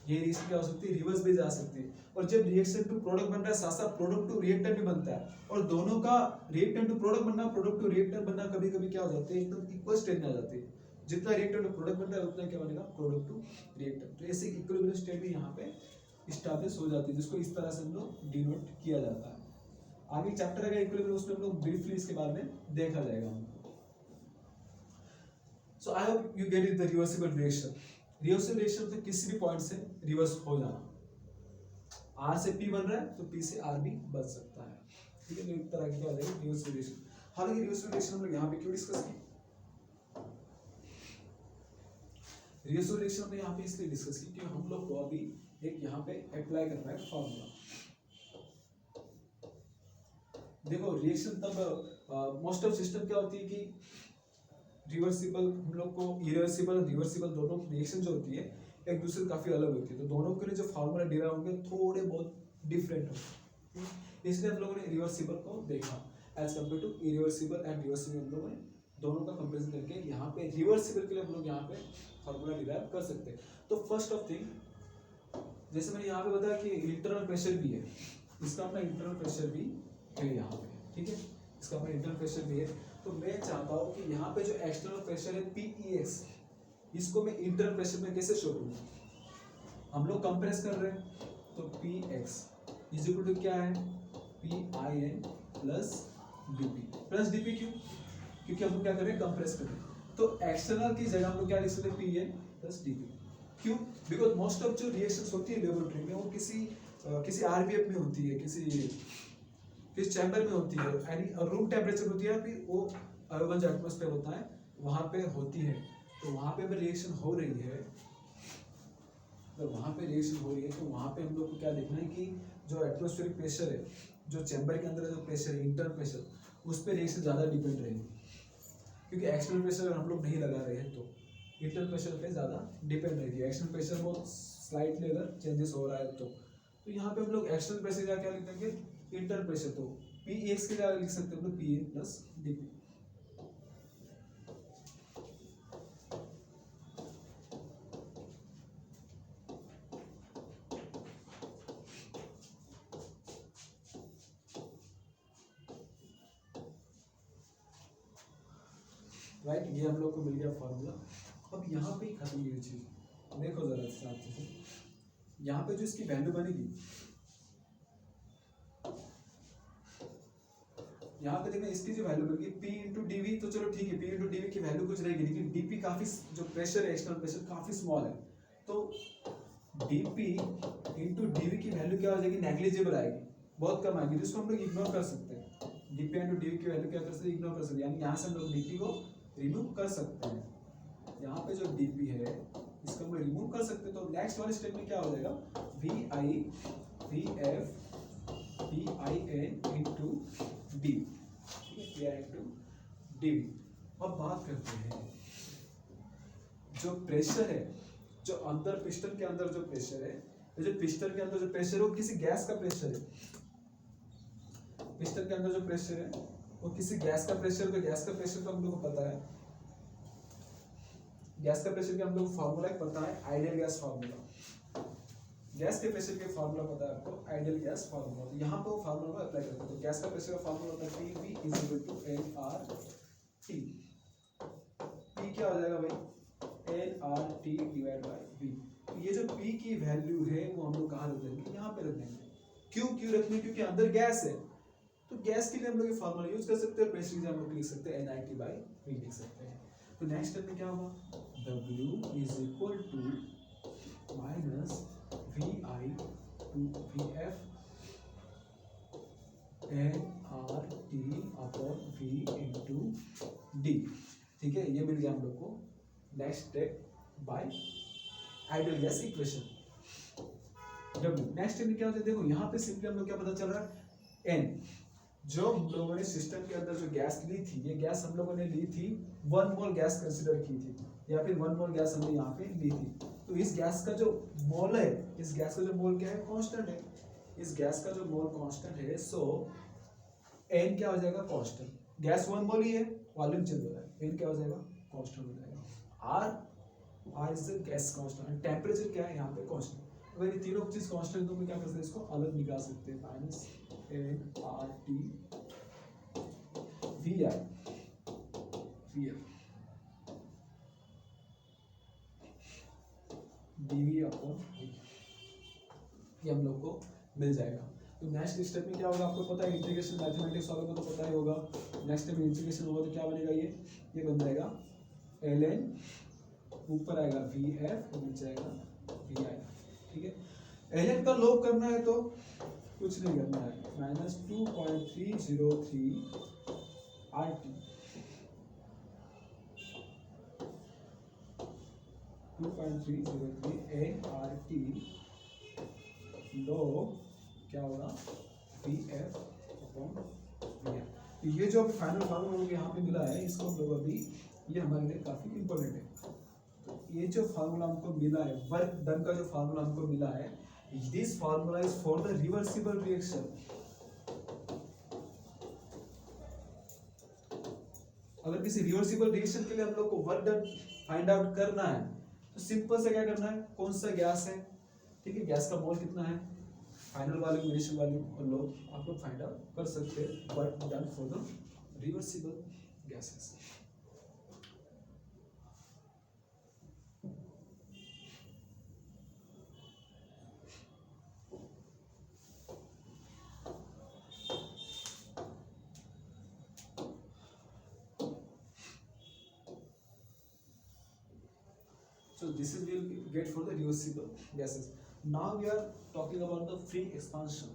ये रिएक्शन क्या हो सकती है, रिवर्स भी जा सकती है। और जब रिएक्शन टू प्रोडक्ट बन रहा है साथ साथ प्रोडक्ट टू रिएक्टर भी बनता है, और दोनों का रिएक्टेंट टू प्रोडक्ट बनना, प्रोडक्ट टू रिएक्टर बनना कभी कभी क्या हो जाते हैं, एकदम इक्वल स्टेट में आ जाती है। जितना रिएक्टेंट टू प्रोडक्ट बन रहा है उतना क्या बनेगा, प्रोडक्ट टू रिएक्टर। तो ऐसे इक्विलिब्रियम स्टेट भी यहाँ पे स्टैब्लिश हो जाती है, जिसको इस तरह से हम लोग डिनोट किया जाता है। आगे चैप्टर आएगा इक्विलिब्रियम, उसमें हम लोग ब्रीफली इसके बारे में देखा जाएगा। So I hope you get it the reversible reaction. Reversible reaction तो किसी भी पॉइंट से रिवर्स हो जाना। R से P बन रहा है तो P से R भी बन सकता है, ठीक है। तो एक तरह की क्या हो जाएगी, रिवर्सिबल रिएक्शन। हालांकि रिवर्सिबल रिएक्शन हम लोग यहाँ पे क्यों डिस्कस की, रिवर्सिबल रिएक्शन हमने यहाँ पे इसलिए डिस्कस की कि हम लोग को अभी एक यहाँ पे अप्लाई करना है फॉर्मूला। देखो रिएक्शन तब मोस्ट ऑफ सिस्टम क्या होती है कि रिवर्सिबल, हम लोग को इरिवर्सिबल और रिवर्सिबल दोनों रिएक्शन जो होती है एक दूसरे से काफी अलग होती है, तो दोनों के लिए जो फॉर्मूला डिराइव होंगे थोड़े बहुत डिफरेंट होंगे, इसलिए हम लोगों ने रिवर्सिबल को देखा as compare to irreversible and reversible. हम लोगों ने दोनों का कंपेरिजन करके यहाँ पे रिवर्सिबल के लिए हम लोग यहाँ पे फॉर्मूला डिराइव कर सकते हैं। तो फर्स्ट ऑफ थिंग, जैसे मैंने यहाँ पे बताया कि इंटरनल प्रेशर भी है, इसका अपना इंटरनल प्रेशर भी है यहाँ पे, ठीक है, इसका अपना इंटरनल प्रेशर भी है। तो मैं चाहता हूँ कि यहाँ पे जो एक्सटर्नल प्रेशर है PEX, इसको मैं इंटरनल प्रेशर में कैसे शो करूँ। हम लोग कंप्रेस कर रहे हैं तो PX इज इक्वल टू क्या है, PIN प्लस DP क्यों, क्योंकि हम लोग क्या कर रहे हैं, कंप्रेस कर रहे हैं। तो एक्सटर्नल की जगह हम लोग क्या लिख सकते हैं, PN प्लस DP। क्यों, बिकॉज मोस्ट ऑफ जो रिएक्शंस होती है लेबोरेटरी में वो किसी RBF में होती है, किस चैम्बर में होती है, यानी रूम टेम्परेचर होती है, फिर वो अयोगंज एटमॉस्फेयर होता है वहाँ पे होती है। तो वहाँ पे अगर रिएक्शन हो रही है, तो वहाँ पे तो वहाँ पे हम लोग को क्या देखना है कि जो एटमॉस्फेरिक प्रेशर है, जो चैम्बर के अंदर जो प्रेशर है, इंटरनल प्रेशर, उस पर रिएक्शन ज़्यादा डिपेंड रहेगी, क्योंकि एक्सटर्नल प्रेशर अगर हम लोग नहीं लगा रहे हैं तो इंटरनल प्रेशर पे ज़्यादा डिपेंड रहेगी। एक्सटर्नल प्रेशर बहुत स्लाइटली अगर चेंजेस हो रहा है तो यहाँ पे हम लोग एक्सटर्नल प्रेशर का क्या लिख देंगे, इंटरनल प्रेशर। तो PX के क्या लिख सकते हैं हम लोग, PN प्लस DP। राइट, ये हम लोग को मिल गया फॉर्मूला। अब यहाँ पे खत्म ये चीज देखो जरा साथ से, यहाँ पे जो इसकी वैल्यू बनेगी, यहाँ पे देखना इसकी जो वैल्यू बनेगी P इंटू DV, तो चलो ठीक है P इंटू DV की वैल्यू कुछ रहेगी, लेकिन DP काफी, जो प्रेशर है एक्सटर्नल प्रेशर काफी स्मॉल है, तो DP इंटू DV की वैल्यू क्या हो जाएगी, नेग्लिजिबल आएगी, बहुत कम आएगी, जिसको हम लोग इग्नोर कर सकते हैं। DP इंटू DV की वैल्यू क्या कर सकते हैं, इग्नोर कर सकते हैं, यानी यहाँ से हम लोग DP को रिमूव कर सकते हैं। यहाँ पे जो DP है इसको हम रिमूव कर सकते हैं। तो नेक्स्ट वाले स्टेप में क्या हो जाएगा, VI VF PIN into D, ठीक है, इंटू DV। अब बात करते हैं जो प्रेशर है, जो अंदर पिस्टन के अंदर जो प्रेशर है, जो पिस्टन के अंदर जो प्रेशर है वो किसी गैस का प्रेशर है, पिस्टन के अंदर जो प्रेशर है वो किसी गैस का प्रेशर, तो गैस का प्रेशर तो हम लोग को पता है, गैस का प्रेशर का हम लोग को फार्मूला पता है, आइडियल गैस फार्मूला, गैस के प्रेशर के फार्मूला पता है आपको, आइडियल गैस फार्मूला। तो यहाँ पे वो फार्मूला को अप्लाई करते हैं, तो गैस का प्रेशर का फार्मूला होता है PV is equal to nRT। P क्या हो जाएगा भाई, nRT डिवाइड बाय V। ये जो P की वैल्यू है वो हम लोग कहाँ रख देंगे, यहाँ पे रख देंगे। क्यों रखने, क्योंकि अंदर गैस है, तो गैस के लिए हम लोग ये फार्मूला यूज कर सकते हैं, प्रेशर के लिए हम लोग लिख सकते हैं NIT बाय V लिख सकते हैं। तो नेक्स्ट स्टेप में क्या होगा, W is equal to minus VI to VF nRT upon V into D, ठीक है, ये मिल गया हम लोग को next step by ideal gas equation W। Next step में क्या होता है, देखो यहाँ पे सिंपली हम लोग क्या पता चल रहा है, N, जो हम लोगों ने सिस्टम के अंदर जो गैस ली थी, ये गैस हम लोगों ने ली थी 1 मोल गैस कंसीडर की थी, या फिर 1 मोल गैस हमने यहाँ पे ली थी। तो इस गैस का जो मोल है, इस गैस का जो मोल क्या है, कांस्टेंट है, इस गैस का जो मोल कांस्टेंट है, सो N क्या हो जाएगा, कांस्टेंट, गैस 1 मोल ही है, वॉल्यूम चेंज हो रहा है, N क्या हो जाएगा, कांस्टेंट हो जाएगा। R is the gas constant, temperature क्या है यहाँ पे, कांस्टेंट। अगर ये तीनों चीज कांस्टेंट तो हम क्या कर सकते हैं, इसको अलग निकाल सकते हैं, minus N R T V I d V upon ये हम लोग को मिल जाएगा। तो नेक्स्ट स्टेप में क्या होगा आपको पता है, इंटीग्रेशन मैथमेटिक्स वालों को तो पता ही होगा। नेक्स्ट स्टेप में इंटीग्रेशन होगा तो क्या बनेगा, ये बन जाएगा एल एन, ऊपर आएगा वी एफ और नीचे आएगा वी आई। ठीक है, एल एन का लोग करना है तो कुछ नहीं करना है, minus 2.303 R T 2.303 N R T लो क्या होगा P F upon V I. तो ये जो फाइनल फार्मूला हम लोग यहाँ पे मिला है, इसको हम लोग अभी, ये हमारे लिए काफी इंपॉर्टेंट है। तो ये जो फार्मूला हमको मिला है, वर्क डन का जो फार्मूला हमको मिला है, this formula is for the reversible reaction. अगर किसी रिवर्सिबल रिएक्शन के लिए हम लोग को वर्क डन फाइंड आउट करना है तो सिंपल से क्या करना है, कौन सा गैस है, ठीक है, गैस का मोल कितना है, फाइनल वॉल्यूम, इनिशियल वॉल्यूम और लोग आप लोग फाइंड आउट कर सकते हैं work done for the reversible gases. So this is we'll get for the reversible gases. Now we are talking about the free expansion.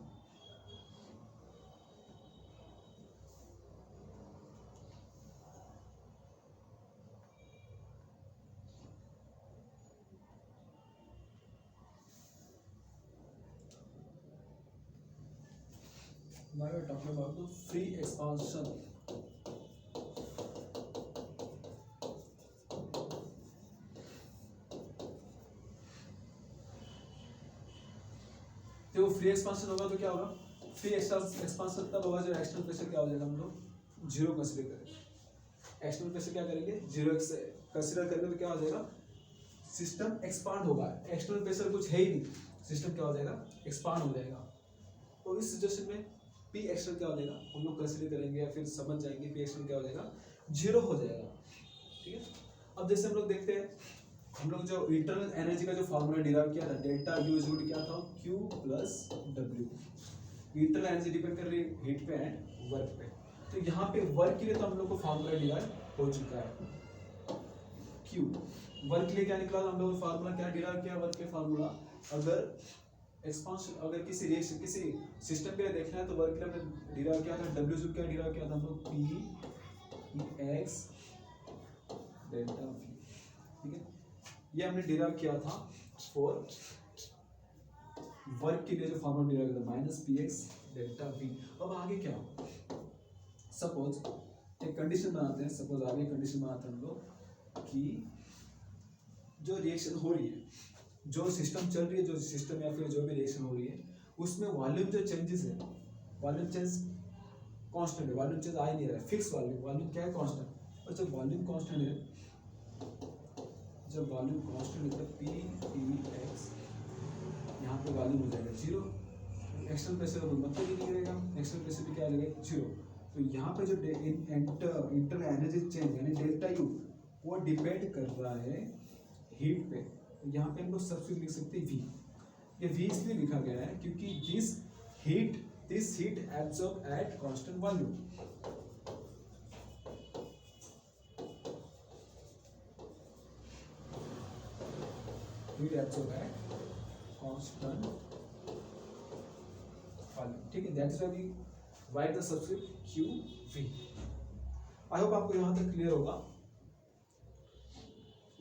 Now we are talking about the free expansion. तो free expansion होगा तो क्या होगा, free expansion तब होगा जब external pressure क्या हो जाएगा, हम लोग जीरो कंसीडर करेंगे। एक्सटर्नल प्रेशर क्या करेंगे, जीरो कंसीडर करेंगे तो क्या हो जाएगा, सिस्टम एक्सपांड होगा। एक्सटर्नल प्रेशर कुछ है ही नहीं, सिस्टम क्या हो जाएगा, एक्सपांड हो जाएगा। तो इस सिचुएशन में पी एक्सटर्नल क्या हो जाएगा, हम लोग कंसीडर करेंगे या फिर समझ जाएंगे, पी एक्सटर्नल क्या हो जाएगा, जीरो हो जाएगा। ठीक है, अब जैसे हम लोग देखते हैं, हम लोग जो इंटरनल एनर्जी का जो फार्मूला डिराइव किया था, डेल्टा यू इज क्या था, Q plus W। Internal energy depend कर रही है हीट पे एंड वर्क पे। तो यहाँ पे वर्क के लिए तो हम लोग को फार्मूला डिराइव हो चुका है, Q। वर्क के लिए क्या निकला, हम लोग फार्मूला क्या डिराइव किया, वर्क के फार्मूला। अगर एक्सपांशन, अगर किसी रिएक्शन, किसी सिस्टम के लिए देखना है तो वर्क के लिए हमने डिराइव किया था, W क्या डिराइव किया था हम लोग, P X डेल्टा V। ठीक है, ये हमने डिराइव किया था फॉर वर्क के लिए, जो फार्मूला डिराइव किया था minus P x delta we. अब आगे क्या हो, सपोज एक कंडीशन बनाते हैं, सपोज आगे कंडीशन बनाते हैं हम लोग कि जो रिएक्शन हो रही है, जो सिस्टम चल रही है, जो सिस्टम या फिर जो भी रिएक्शन हो रही है, उसमें वॉल्यूम जो चेंजेस है, वॉल्यूम चेंज कांस्टेंट है, वॉल्यूम चेंज आ ही नहीं रहा है, फिक्स वॉल्यूम, वॉल्यूम क्या है, कांस्टेंट। और जब वॉल्यूम कांस्टेंट है, जब वॉल्यूम कांस्टेंट है तो पी टी एक्स, यहाँ पे वॉल्यूम हो जाएगा जीरो, एक्सटर्नल प्रेशर का मतलब ही नहीं रहेगा, एक्सटर्नल प्रेशर भी क्या लगेगा, जीरो। तो यहाँ पे जो इंटरनल एनर्जी चेंज यानी डेल्टा यू, वो डिपेंड कर रहा है हीट पे। तो यहाँ पे हम लोग सबसे लिख सकते हैं वी। ये वी इसलिए लिखा गया है क्योंकि this heat absorb at constant volume. Heat absorb at constant volume. ठीक है, that is why we write the subscript Q V. I hope आपको यहाँ तक क्लियर होगा।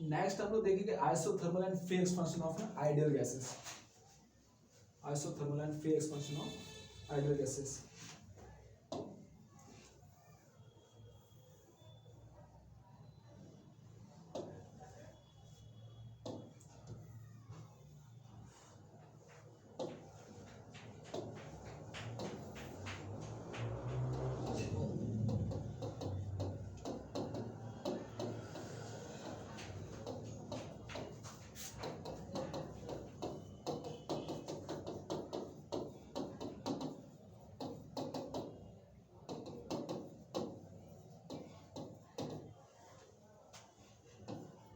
नेक्स्ट हम लोग देखेंगे isothermal and free expansion of ideal gases. Isothermal and free expansion of ideal gases.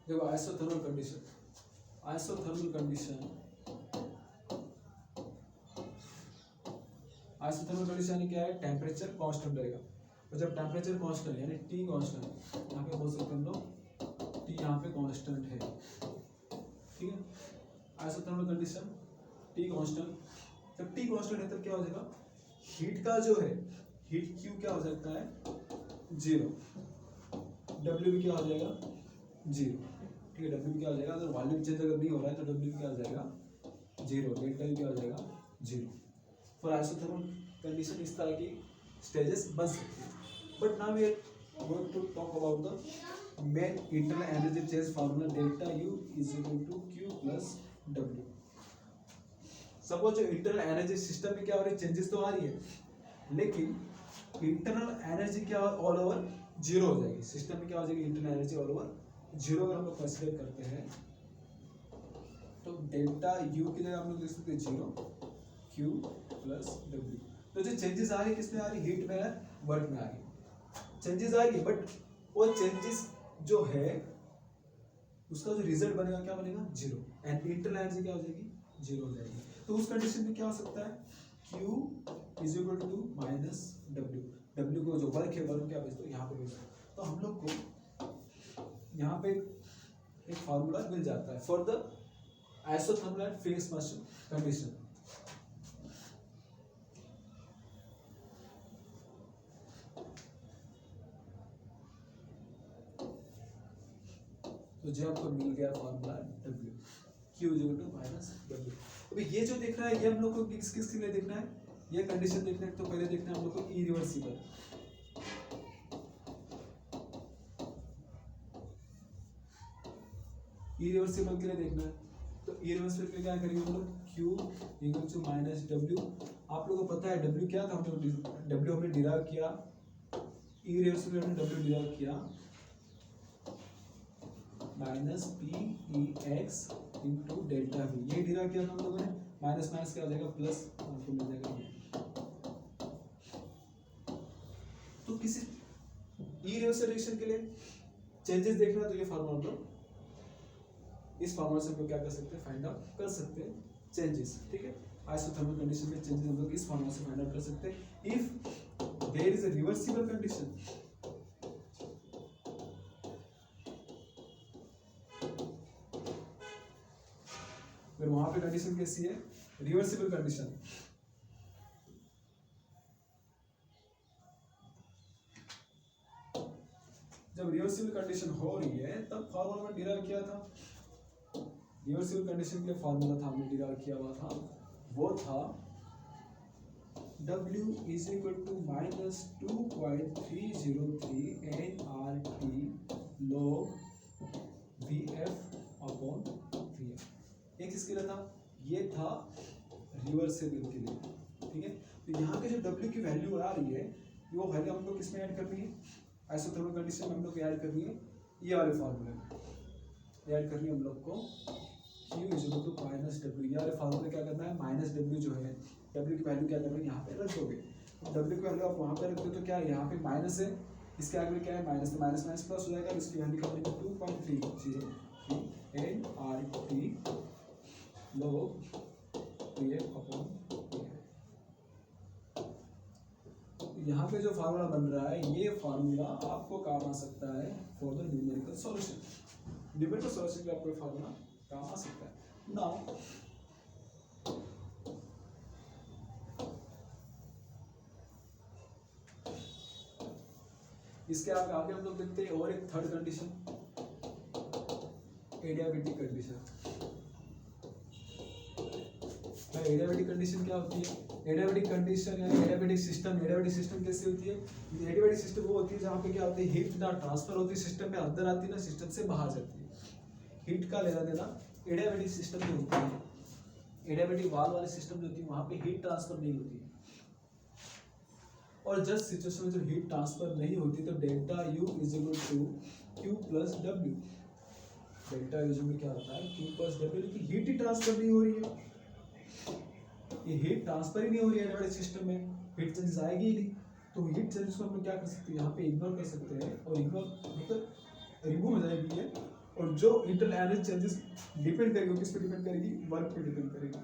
देखो isothermal condition, isothermal condition, isothermal condition यानी क्या है, टेम्परेचर कांस्टेंट रहेगा, और जब टेम्परेचर कांस्टेंट यानी टी कांस्टेंट, यहाँ पे बोल सकते हैं हम लोग टी यहाँ पे कांस्टेंट है, ठीक है। आइसोथर्मल कंडीशन टी कांस्टेंट, जब टी कांस्टेंट है तब क्या हो जाएगा, हीट का जो है हीट क्यू क्या हो सकता है, 0, डब्ल्यू भी क्या हो जाएगा 0, ठीक है। डब्ल्यू क्या हो जाएगा, अगर वॉल्यूम चेंज अगर नहीं हो रहा है तो डब्ल्यू क्या हो जाएगा 0, डेल्टा यू क्या हो जाएगा 0। फॉर आइसोथर्मल कंडीशन इस तरह की स्टेजेस बन सकती है। But now we are going to talk about the main internal energy change formula, delta U is equal to Q plus W. Suppose जो इंटरनल एनर्जी सिस्टम में क्या हो रही है, चेंजेस तो आ रही है, लेकिन इंटरनल एनर्जी क्या ऑल ओवर 0 हो जाएगी, सिस्टम में क्या हो जाएगी, इंटरनल एनर्जी ऑल ओवर 0 अगर हम लोग कंसीडर करते हैं तो डेल्टा यू की जगह हम लोग लिख सकते हैं 0 क्यू प्लस डब्ल्यू। तो जो चेंजेस आ रही है किसमें आ रही है, हीट में, वर्क में आ रही है, चेंजेस आ रही है, बट वो चेंजेस जो है उसका जो रिजल्ट बनेगा क्या बनेगा 0, एंड इंटरनल एनर्जी क्या हो जाएगी 0 हो जाएगी। तो उस कंडीशन में क्या हो सकता है, Q is equal to minus W, W को जो वर्क है वर्क क्या भेजते हो यहाँ पे भेजते हो, तो हम लोग को यहाँ पे एक फार्मूला मिल जाता है for the isothermal and phase mass condition. तो जो आपको मिल गया formula W, Q is equal to minus W. अभी ये जो देख रहा है ये हम लोग को किस किस के लिए देखना है, ये कंडीशन देखना है, तो पहले देखना है हम लोग को इरिवर्सिबल, इरिवर्सिबल के लिए देखना है। तो इरिवर्सिबल के लिए क्या करेंगे हम लोग, Q equal to minus W. आप लोगों को पता है W क्या था, हम लोग W हमने डिराइव किया, इरिवर्सिबल हमने W डिराइव किया minus P E x into delta we, ये डिराइव किया था हम लोगों ने, माइनस माइनस क्या हो जाएगा प्लस, आपको मिल जाएगा ये। तो किसी इरिवर्सिबल रिएक्शन के लिए चेंजेस देखना है तो ये फार्मूला हम लोग, इस फार्मूला से हम लोग क्या कर सकते हैं, फाइंड आउट कर सकते हैं चेंजेस, ठीक है। आइसोथर्मल कंडीशन में चेंजेस हम लोग इस फार्मूला से फाइंड आउट कर सकते हैं। If there is a reversible condition, फिर वहां पे कंडीशन कैसी है, रिवर्सिबल कंडीशन, जब रिवर्सिबल कंडीशन हो रही है तब फार्मूला में डिराइव किया था, रिवर्सिबल कंडीशन के लिए फार्मूला था हमने डिराइव किया हुआ था, वो था W is equal to minus 2.303 nRT log VF upon VF। एक किसके लिए था, ये था रिवर्सिबल के लिए, ठीक है। तो यहाँ पे जो W की वैल्यू आ रही है वो वैल्यू हम लोग किसमें ऐड करनी है, आइसोथर्मल कंडीशन में हम लोग को ऐड करनी है, ये वाले फार्मूले में ऐड करनी है हम लोग को, Q is equal to minus W. ये वाले फार्मूले क्या करना है, माइनस डब्ल्यू जो है, W की वैल्यू क्या करना है यहाँ पे रख दोगे, W की वैल्यू आप वहाँ पे रख दो तो क्या है, यहाँ पे माइनस है, इसके आगे क्या है माइनस, तो माइनस माइनस प्लस हो जाएगा, इसकी वैल्यू क्या बनेगी 2.303 nRT log VF अपॉन यहाँ पे जो फार्मूला बन रहा है ये फार्मूला आपको काम आ सकता है for the numerical solution, numerical solution के आपको फार्मूला काम आ सकता है। नाउ इसके आगे हम लोग देखते हैं और एक third condition, adiabatic condition. Adiabatic condition क्या होती है, एडियाबेटिक कंडीशन यानी एडियाबेटिक सिस्टम, एडियाबेटिक सिस्टम कैसी होती है, एडियाबेटिक सिस्टम वो होती है जहाँ पे क्या होती है, हीट ना ट्रांसफर होती है सिस्टम में अंदर आती है ना सिस्टम से बाहर जाती है, हीट का लेना देना एडियाबेटिक सिस्टम में होता है। एडियाबेटिक वाल्व वाले सिस्टम जो होती है वहाँ पे हीट ट्रांसफर नहीं होती है, और जस्ट सिचुएशन में जब हीट ट्रांसफर नहीं होती तो delta U is equal to Q plus W, delta U में क्या होता है क्यू प्लस डब्ल्यू, लेकिन हीट ही ट्रांसफर नहीं हो रही है, ये हीट ट्रांसफर ही नहीं हो रही है एडियाबेटिक सिस्टम में, हीट चेंजेस आएगी ही नहीं, तो हीट चेंजेस को हम लोग क्या कर सकते हैं यहाँ पे इग्नोर कर सकते हैं, और इग्नोर मतलब रिमूव हो जाएगी ये, और जो इंटरनल एनर्जी चेंजेस डिपेंड करेगी, किस पे डिपेंड करेगी, वर्क पे डिपेंड करेगी,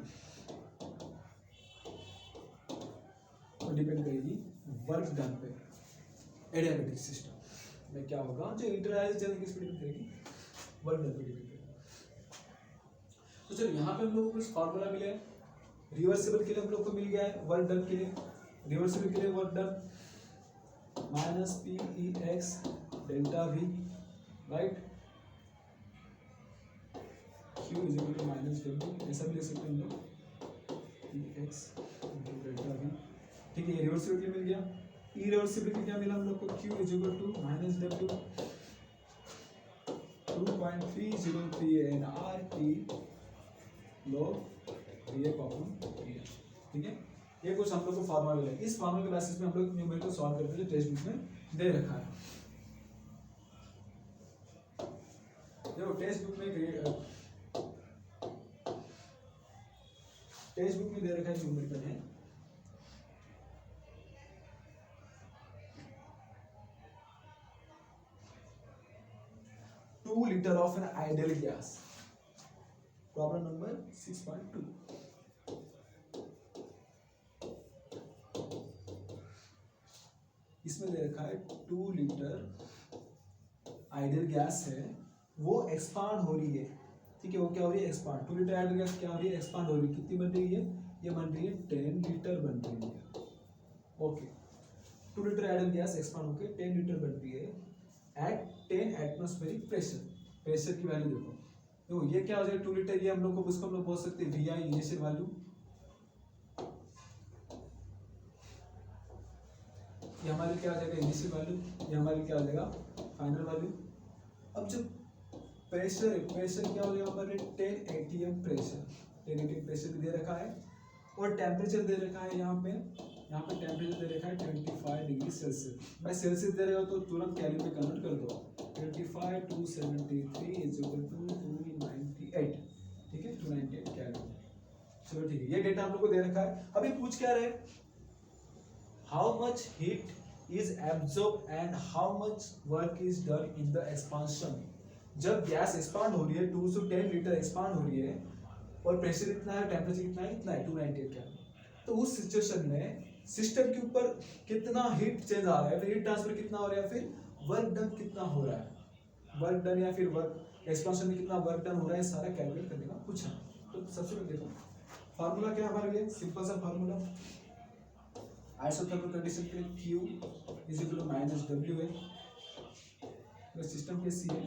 और डिपेंड करेगी वर्क डन पे। एडियाबेटिक सिस्टम में क्या होगा, जो इंटरनल एनर्जी चेंजेस किस पे डिपेंड करेगी, वर्क डन पे डिपेंड करेगी। तो चलो यहाँ पे हम लोग को कुछ फार्मूला मिले, रिवर्सिबल के लिए हम लोग को मिल गया है वर्क डन के लिए, रिवर्सिबल के लिए work done minus P E X delta V, right, Q is equal to minus W, ऐसा भी ले सकते हैं हम लोग, P X into delta V, ठीक है, ये रिवर्सिबल के लिए मिल गया। इरिवर्सिबल क्या मिला हम लोग को, Q is equal to minus W 2.303 NR T log ये कॉमन, ठीक है, ये कुछ हम लोग को फार्मूला मिला है। इस फार्मूला के बेसिस पे हम लोग न्यूमेरिकल सॉल्व करते हैं, टेक्स्ट बुक में दे रखा है। देखो टेक्स्ट बुक में दे रखा है न्यूमेरिकल है, two litre of an ideal gas, problem number 6.2। इसमें दे रखा है 2 लीटर आइडियल गैस है, वो एक्सपांड हो रही है, ठीक है, वो क्या हो रही है, एक्सपांड। 2 लीटर आइडियल गैस क्या हो रही है, एक्सपांड हो रही है, कितनी बन रही है, ये बन रही है 10 लीटर बन रही है, okay. 2 litre ideal gas expand होकर 10 लीटर बन रही है एट 10 एटमॉस्फेरिक प्रेशर। प्रेशर की वैल्यू देखो, तो ये क्या हो जाएगा 2 लीटर, ये हम लोग को उसको हम लोग बोल सकते हैं वी आई इनिशियल वैल्यू, ये हमारी क्या आ जाएगा इनिशियल वैल्यू, ये हमारी क्या आ जाएगा फाइनल वैल्यू। अब जो प्रेशर है, प्रेशर क्या हो जाएगा हमारे 10 atm प्रेशर, 10 atm प्रेशर भी दे रखा है, और टेम्परेचर दे रखा है यहाँ पे टेम्परेचर दे रखा है 25 डिग्री सेल्सियस। भाई सेल्सियस दे रहे हो तो तुरंत कैलोरी में कन्वर्ट कर दो, 25 to 73 इज इक्वल टू 298, ठीक है, 298 कैलोरी। चलो ठीक है, ये डेटा हम लोग को दे रखा है। अभी पूछ क्या रहे, how much heat is absorb and how much work is done in the expansion. जब गैस एक्सपांड हो रही है, 2 से 10 लीटर एक्सपांड हो रही है, और प्रेशर इतना है, टेम्परेचर कितना है, 298 कैलोरी, तो उस सिचुएशन में सिस्टम के ऊपर कितना हीट चेंज आ रहा है, फिर हीट ट्रांसफर कितना हो रहा है, फिर वर्क डन कितना हो रहा है, वर्क डन या फिर वर्क एक्सपांशन में कितना वर्क डन हो रहा है, सारा कैलकुलेट करने का पूछा। तो सबसे पहले देखो फार्मूला क्या हमारे लिए, सिंपल सा फार्मूला, आइसोथर्मल कंडीशन के लिए Q is equal to minus W है, तो सिस्टम के C है,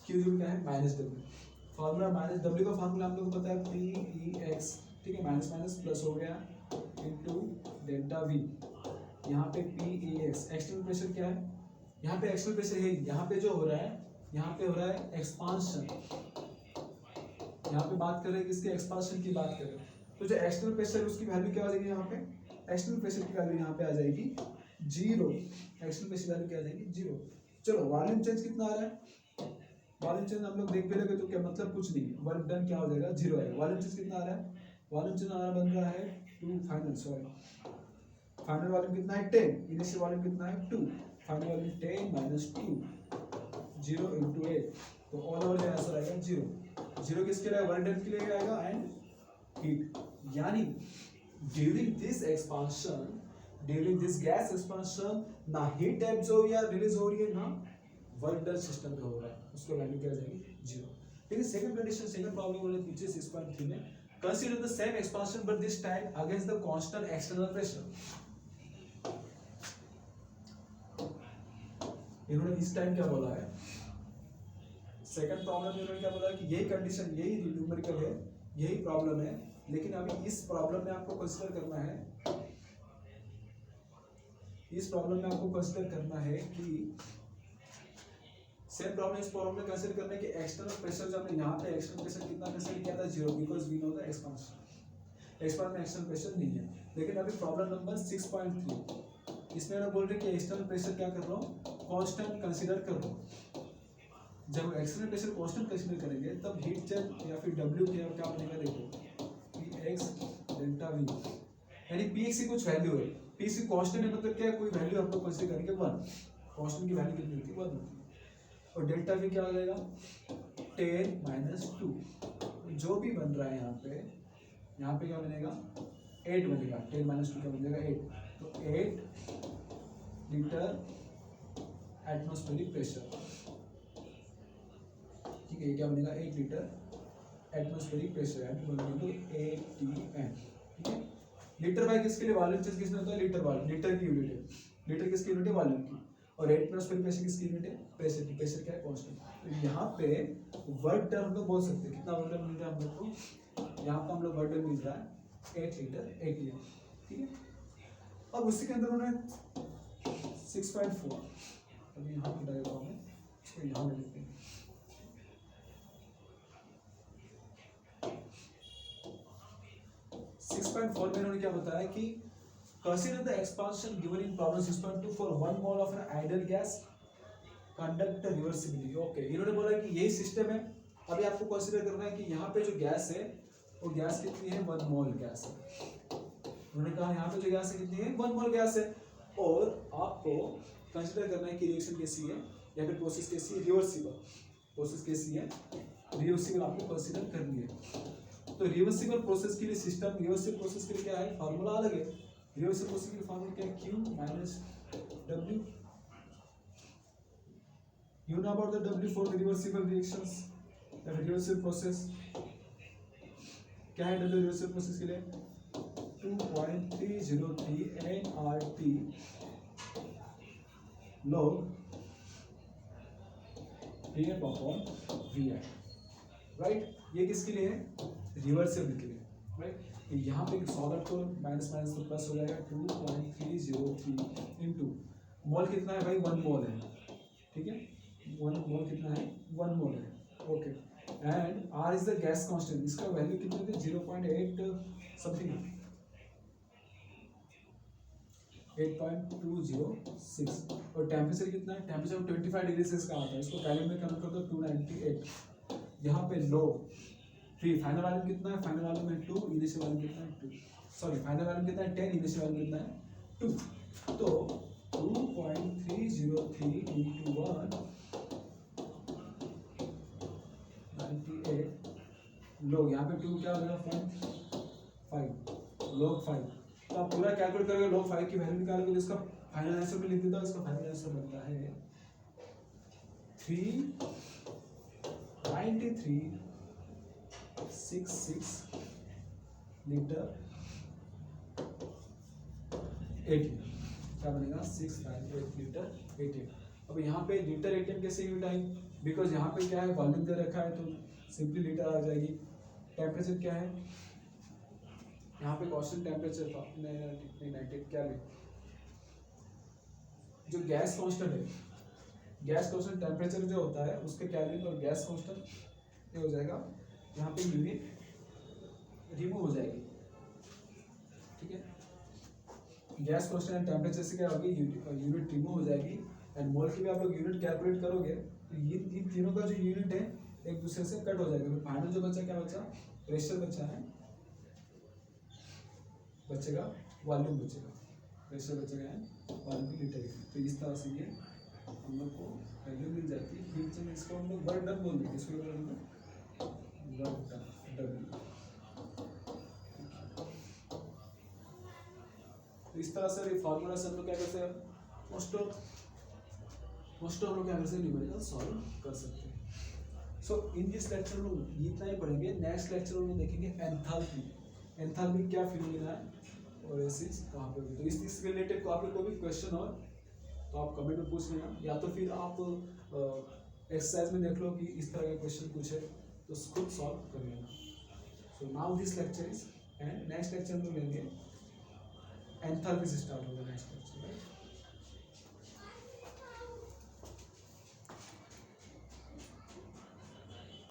Q इज क्या है minus W, formula minus W का फार्मूला हम लोग को पता है PEX, ठीक है, माइनस माइनस प्लस हो गया इनटू डेल्टा V, यहाँ पे PEX एक्सटर्नल प्रेशर क्या है, यहाँ पे एक्सटर्नल प्रेशर है, यहाँ पे जो हो रहा है, यहाँ पे हो रहा है एक्सपांशन, यहाँ पे बात कर रहे हैं किसके, एक्सपांशन की बात कर रहे हैं, तो जो एक्सटर्नल प्रेशर है उसकी वैल्यू क्या आ जाएगी, यहाँ पे एक्सटर्नल प्रेशर की वैल्यू यहाँ पे आ जाएगी 0, एक्सटर्नल प्रेशर वैल्यू क्या आ जाएगी 0। चलो वॉल्यूम चेंज कितना आ रहा है, वॉल्यूम चेंज हम लोग देख भी लगे तो क्या मतलब कुछ नहीं, वर्क डन क्या हो जाएगा 0 आएगा। वॉल्यूम चेंज कितना आ रहा है, वॉल्यूम चेंज हमारा बन रहा है 2 फाइनल, सॉरी फाइनल वॉल्यूम कितना है 10, इनिशियल वॉल्यूम कितना है 2, फाइनल वॉल्यूम 10 माइनस 2 0 into 8, तो ऑल ओवर आंसर आएगा 0। 0 किसके लिए, वर्क डन के लिए आएगा एंड हीट, यानी during this expansion, during this gas expansion ना हीट एब्जॉर्ब या रिलीज हो रही है, ना वर्क डन सिस्टम पे हो रहा है, उसको वैल्यू क्या आ जाएगी 0। ठीक है, सेकंड कंडीशन, सेकंड प्रॉब्लम बोले पीछे 6.3 में, consider the same expansion but this time against the constant external pressure. इन्होंने इस टाइम क्या बोला है, सेकंड प्रॉब्लम में इन्होंने क्या बोला है कि यही कंडीशन, यही न्यूमेरिकल है, यही प्रॉब्लम है, लेकिन अभी इस प्रॉब्लम में आपको कंसीडर करना है, इस प्रॉब्लम में आपको कंसीडर करना है कि सेम प्रॉब्लम, इस प्रॉब्लम में कंसीडर करना है कि एक्सटर्नल प्रेशर, जब हमने यहाँ पे एक्सटर्नल प्रेशर कितना कंसीडर किया था 0, because we know the expansion, expand में एक्सटर्नल प्रेशर नहीं है। लेकिन अभी प्रॉब्लम नंबर 6.3, इसमें मैं बोल रहे कि एक्सटर्नल प्रेशर क्या कर रहा हूँ, कांस्टेंट कंसीडर कर रहा हूँ। जब एक्सटर्नल प्रेशर कांस्टेंट कंसीडर करेंगे तब हीट चेंज या फिर W क्या बनेगा, देखो Px डेल्टा V, यानी Px की कुछ वैल्यू है, Px की कांस्टेंट है, मतलब क्या, कोई वैल्यू आप लोग कंसीडर करेंगे 1, कांस्टेंट की वैल्यू कितनी होती है 1 होती है। और डेल्टा वी क्या हो जाएगा 10 - 2। जो भी बन रहा है यहाँ पे क्या बनेगा 8 बनेगा। 10 - 2 क्या बनेगा 8। तो 8 लीटर एटमॉस्फेरिक प्रेशर, ठीक है, ये क्या बनेगा 8 लीटर एटमॉस्फेरिक प्रेशर ATM, ठीक है। लीटर बाय किसके लिए वॉल्यूम चेंज किसमें होता है लीटर वॉल्यूम, लीटर की यूनिट है, लीटर किसकी यूनिट है वॉल्यूम की, और एटमॉस्फेरिक प्रेशर किसकी यूनिट है प्रेशर की। प्रेशर क्या है कांस्टेंट। तो यहाँ पे वर्क डन हम लोग बोल सकते हैं, कितना वर्क डन मिल रहा है हम लोग को, यहाँ पे हम लोग वर्क डन मिल रहा है 8 लीटर ATM, ठीक है। अब उसी के अंदर उन्होंने 6.4 अभी यहाँ पे डायग्राम है इसको यहाँ में लिखते हैं। 6.4 में इन्होंने क्या बताया कि consider the expansion given in problem 6.2 for 1 mole of an ideal gas conduct reversibility। Okay, इन्होंने बोला कि यही सिस्टम है। अभी आपको कंसीडर करना है कि यहाँ पे जो गैस है वो गैस कितनी है 1 मोल गैस है। उन्होंने कहा यहाँ पे जो गैस है कितनी है 1 मोल गैस है, और आपको कंसीडर करना है कि रिएक्शन कैसी है या फिर प्रोसेस कैसी है रिवर्सिबल। प्रोसेस कैसी है रिवर्सिबल आपको कंसीडर करनी है। तो रिवर्सिबल प्रोसेस के लिए सिस्टम, रिवर्सिबल प्रोसेस के लिए क्या है फार्मूला अलग है। रिवर्सिबल प्रोसेस के लिए फार्मूला क्या है Q - W। You know about the W for the reversible reactions या फिर रिवर्सिबल प्रोसेस। क्या है W रिवर्सिबल प्रोसेस के लिए 2.303 nRT log PF/VI, राइट। ये किसके लिए है रिवर्सिबल के लिए, राइट। तो यहाँ पे सॉल्व को माइनस माइनस तो प्लस हो जाएगा 2.303 इनटू मोल कितना है भाई 1 मोल है, ठीक है। 1 मोल कितना है 1 मोल है, okay. And R is the gas constant, इसका वैल्यू कितना है 0.8 समथिंग 8.206। और टेम्परेचर कितना है टेम्परेचर 25 डिग्री सेल्सियस का आता है, इसको केल्विन में कन्वर्ट कर दो 298। यहाँ पे लो फ्री फाइनल वॉल्यूम कितना है, फाइनल वॉल्यूम है 2, इनिशियल वॉल्यूम कितना है 2, सॉरी फाइनल वॉल्यूम कितना है 10, इनिशियल वॉल्यूम कितना है 2। तो 2.303 into 1 98 लोग यहाँ पे 2 क्या हो जाएगा 5 लोग 5। तो आप पूरा कैलकुलेट करोगे लोग 5 की वैल्यू निकालोगे तो इसका फाइनल आंसर में लिख देता हूँ। इसका फाइनल आंसर बनता है 39366 लीटर 80, क्या बनेगा 698 लीटर 80। अब यहाँ पे लीटर 80 कैसे यूनिट आई, बिकॉज यहाँ पे क्या है वॉल्यूम दे रखा है तो सिंपली लीटर आ जाएगी। टेम्परेचर क्या है यहाँ पे कांस्टेंट टेम्परेचर था 90 केल्विन। जो गैस कांस्टेंट है, गैस कांस्टेंट टेम्परेचर जो होता है उसके केल्विन और गैस कांस्टेंट ये हो जाएगा, यहाँ पे यूनिट रिमूव हो जाएगी, ठीक है। गैस कांस्टेंट टेम्परेचर से क्या होगी यूनिट रिमूव हो जाएगी। एंड मोल की भी आप लोग यूनिट कैलकुलेट करोगे तो ये इन तीनों का जो यूनिट है एक दूसरे से कट हो जाएगा। तो फाइनल जो बचा क्या बचा प्रेशर बचा है, बचेगा वॉल्यूम बचेगा, प्रेशर बचेगा है वॉल्यूम की लीटर। तो इस तरह से ये हम लोग को वैल्यू मिल जाती है। फिर चलिए इसको हम लोग वर्क डन बोल देंगे, इसको बोलेंगे वर्क डन W। तो इस तरह से फॉर्मूला से हम लोग क्या करते हैं मोस्ट ऑफ हम लोग क्या करते हैं न्यूमेरिकल सॉल्व कर सकते हैं। सो इन दिस लेक्चर में इतना ही पढ़ेंगे। नेक्स्ट लेक्चर में देखेंगे एंथैल्पी। एंथैल्पी क्या फिनोमेना है और ऐसे कहाँ पे होगी। तो इस रिलेटेड को आप लोग कोई भी क्वेश्चन हो तो आप कमेंट में पूछ लेना, या तो फिर आप एक्सरसाइज में देख लो कि इस तरह का क्वेश्चन पूछे तो खुद सॉल्व कर लेना। So now this lecture is and next lecture में लेंगे एंथैल्पी से स्टार्ट होगा नेक्स्ट लेक्चर।